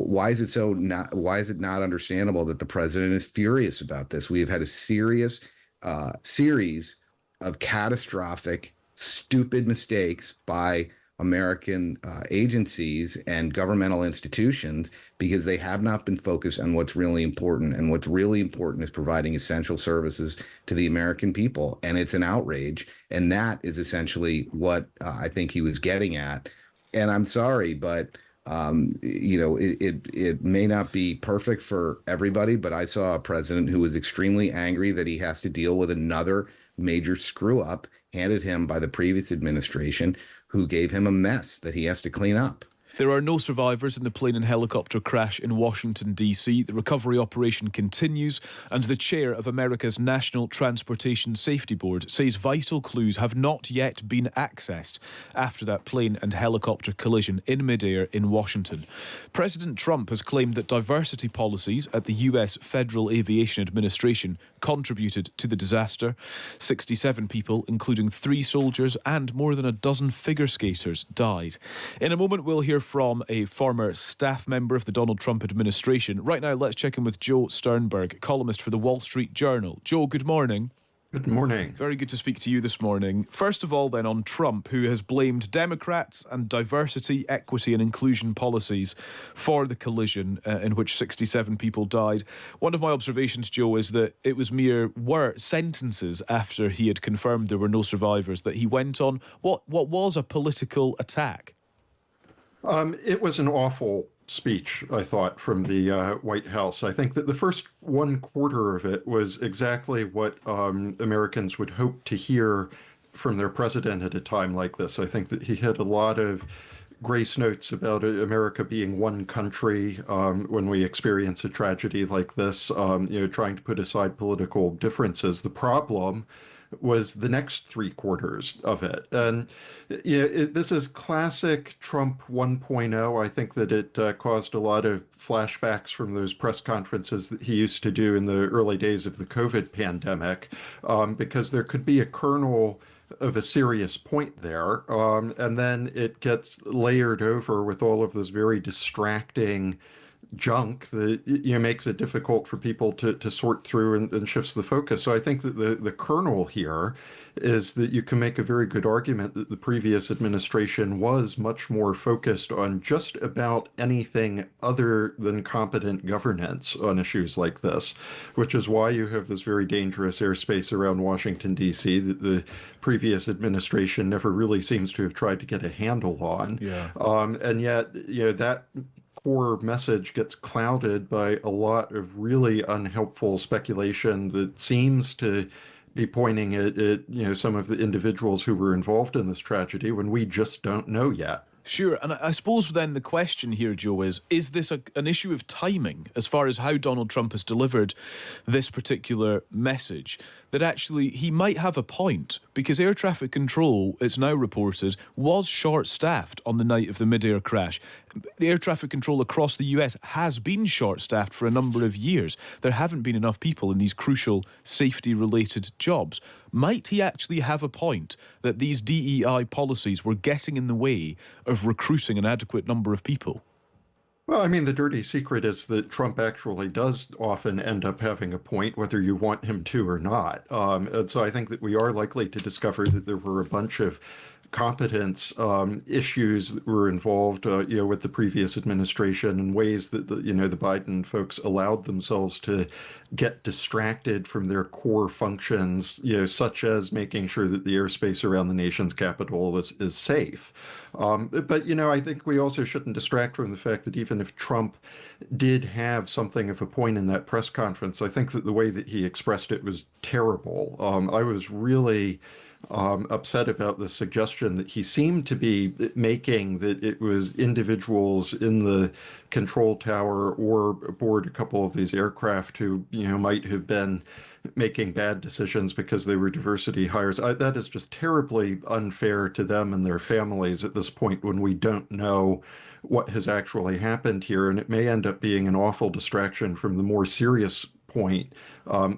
why is it not understandable that the president is furious about this? We have had a serious series of catastrophic, stupid mistakes by American agencies and governmental institutions because they have not been focused on what's really important. And what's really important is providing essential services to the American people. And it's an outrage. And that is essentially what I think he was getting at. And I'm sorry, but it may not be perfect for everybody, but I saw a president who was extremely angry that he has to deal with another major screw up handed him by the previous administration, who gave him a mess that he has to clean up. There are no survivors in the plane and helicopter crash in Washington, D.C. The recovery operation continues, and the chair of America's National Transportation Safety Board says vital clues have not yet been accessed after that plane and helicopter collision in midair in Washington. President Trump has claimed that diversity policies at the U.S. Federal Aviation Administration contributed to the disaster. 67 people, including 3 soldiers and more than a dozen figure skaters, died. In a moment, we'll hear from a former staff member of the Donald Trump administration. Right now, let's check in with Joe Sternberg, columnist for the Wall Street Journal. Joe, good morning. Good morning. Very good to speak to you this morning. First of all, then, on Trump, who has blamed Democrats and diversity, equity and inclusion policies for the collision in which 67 people died. One of my observations, Joe, is that it was mere sentences after he had confirmed there were no survivors that he went on what was a political attack. It was an awful speech, I thought, from the White House. I think that the first 1/4 of it was exactly what Americans would hope to hear from their president at a time like this. I think that he had a lot of grace notes about America being one country when we experience a tragedy like this, trying to put aside political differences. The problem was the next 3/4 of it. And this is classic Trump 1.0. I think that it caused a lot of flashbacks from those press conferences that he used to do in the early days of the COVID pandemic, because there could be a kernel of a serious point there. And then it gets layered over with all of this very distracting junk that makes it difficult for people to sort through and shifts the focus. So I think that the kernel here is that you can make a very good argument that the previous administration was much more focused on just about anything other than competent governance on issues like this, which is why you have this very dangerous airspace around Washington, D.C. that the previous administration never really seems to have tried to get a handle on. Yeah. And yet, that core message gets clouded by a lot of really unhelpful speculation that seems to be pointing at some of the individuals who were involved in this tragedy when we just don't know yet. Sure, and I suppose then the question here, Joe, is this an issue of timing as far as how Donald Trump has delivered this particular message? That actually he might have a point, because air traffic control, it's now reported, was short-staffed on the night of the mid-air crash. Air traffic control across the US has been short-staffed for a number of years. There haven't been enough people in these crucial safety-related jobs. Might he actually have a point that these DEI policies were getting in the way of recruiting an adequate number of people? Well, I mean, the dirty secret is that Trump actually does often end up having a point, whether you want him to or not. And so I think that we are likely to discover that there were a bunch of competence issues that were involved, with the previous administration, and ways that the Biden folks allowed themselves to get distracted from their core functions, such as making sure that the airspace around the nation's capital is safe. But I think we also shouldn't distract from the fact that even if Trump did have something of a point in that press conference, I think that the way that he expressed it was terrible. I was really upset about the suggestion that he seemed to be making, that it was individuals in the control tower or aboard a couple of these aircraft who might have been making bad decisions because they were diversity hires. That is just terribly unfair to them and their families at this point when we don't know what has actually happened here. And it may end up being an awful distraction from the more serious point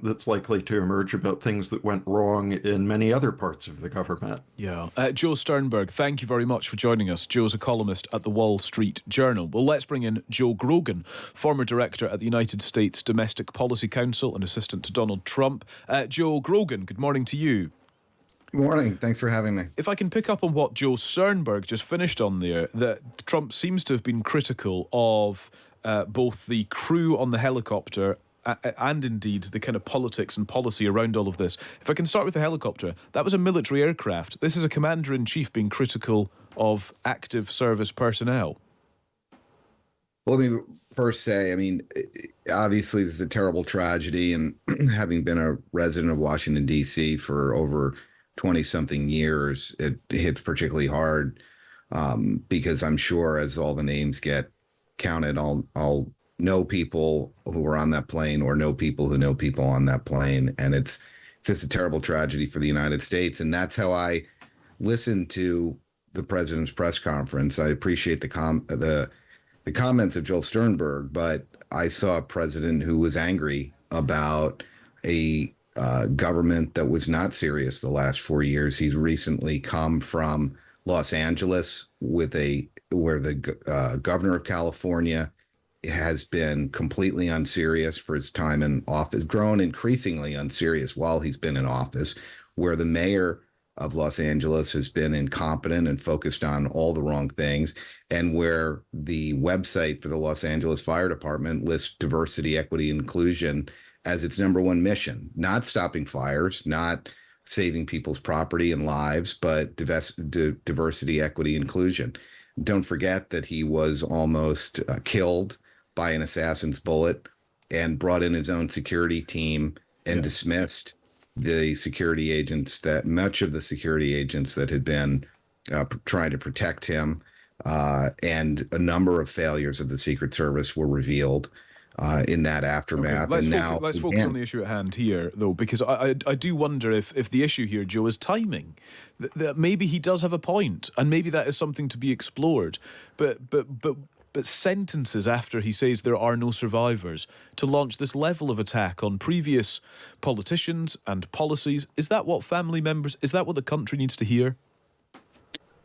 that's likely to emerge about things that went wrong in many other parts of the government. Yeah. Joe Sternberg, thank you very much for joining us. Joe's a columnist at the Wall Street Journal. Well, let's bring in Joe Grogan, former director at the United States Domestic Policy Council and assistant to Donald Trump. Joe Grogan, good morning to you. Morning. Thanks for having me. If I can pick up on what Joe Sternberg just finished on there, that Trump seems to have been critical of both the crew on the helicopter and indeed the kind of politics and policy around all of this. If I can start with the helicopter, that was a military aircraft. This is a commander-in-chief being critical of active service personnel. Well, let me first say, I mean, obviously this is a terrible tragedy, and having been a resident of Washington, D.C. for over 20-something years, it hits particularly hard because I'm sure as all the names get counted, I'll know people who were on that plane or know people who know people on that plane. And it's just a terrible tragedy for the United States. And that's how I listened to the president's press conference. I appreciate the comments of Joel Sternberg, but I saw a president who was angry about a government that was not serious the last 4 years. He's recently come from Los Angeles where the governor of California has been completely unserious for his time in office, grown increasingly unserious while he's been in office, where the mayor of Los Angeles has been incompetent and focused on all the wrong things, and where the website for the Los Angeles Fire Department lists diversity, equity, inclusion as its number one mission, not stopping fires, not saving people's property and lives, but diversity, equity, inclusion. Don't forget that he was almost killed by an assassin's bullet and brought in his own security team and dismissed the security agents much of the security agents that had been trying to protect him. And a number of failures of the Secret Service were revealed in that aftermath. Okay, let's focus on the issue at hand here, though, because I do wonder if the issue here, Joe, is timing. That maybe he does have a point, and maybe that is something to be explored. But sentences after he says there are no survivors, to launch this level of attack on previous politicians and policies, is that what family members, is that what the country needs to hear?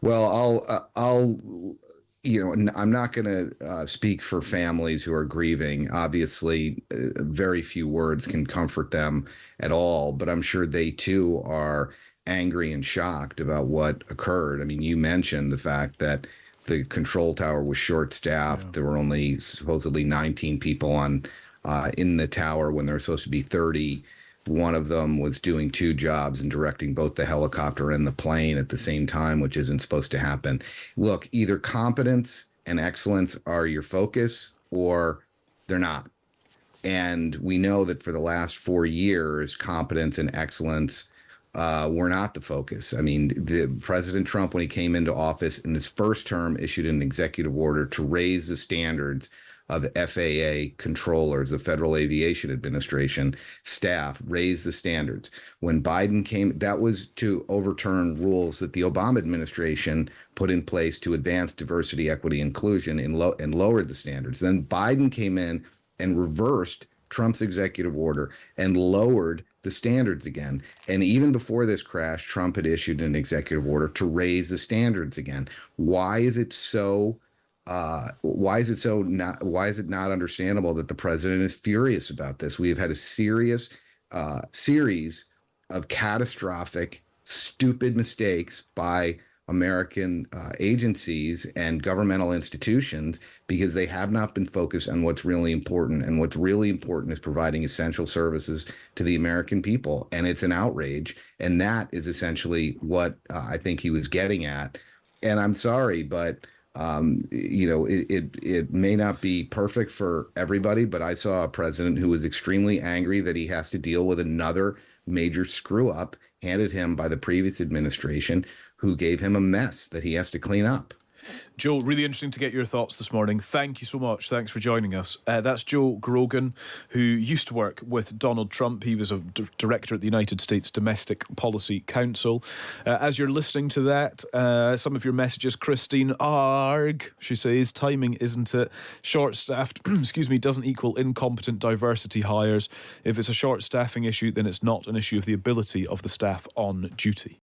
Well, I'm not going to speak for families who are grieving. Obviously, very few words can comfort them at all, but I'm sure they too are angry and shocked about what occurred. I mean, you mentioned the fact that the control tower was short-staffed. There were only supposedly 19 people in the tower when there were supposed to be 30. One of them was doing two jobs and directing both the helicopter and the plane at the same time, which isn't supposed to happen. Look, either competence and excellence are your focus or they're not. And we know that for the last 4 years, competence and excellence were not the focus. I mean, President Trump, when he came into office in his first term, issued an executive order to raise the standards of the FAA controllers, the Federal Aviation Administration staff, raise the standards. When Biden came, that was to overturn rules that the Obama administration put in place to advance diversity, equity, inclusion, and lowered the standards. Then Biden came in and reversed Trump's executive order and lowered the standards again. And even before this crash, Trump had issued an executive order to raise the standards again. Why is it not understandable that the president is furious about this? We have had a series of catastrophic, stupid mistakes by American agencies and governmental institutions because they have not been focused on what's really important. And what's really important is providing essential services to the American people. And it's an outrage. And that is essentially what I think he was getting at. And I'm sorry, but it may not be perfect for everybody, but I saw a president who was extremely angry that he has to deal with another major screw up handed him by the previous administration, who gave him a mess that he has to clean up. Joe, really interesting to get your thoughts this morning. Thank you so much. Thanks for joining us. That's Joe Grogan, who used to work with Donald Trump. He was a director at the United States Domestic Policy Council. As you're listening to that, some of your messages, Christine, arg, she says, timing isn't it? Short-staffed, doesn't equal incompetent diversity hires. If it's a short staffing issue, then it's not an issue of the ability of the staff on duty.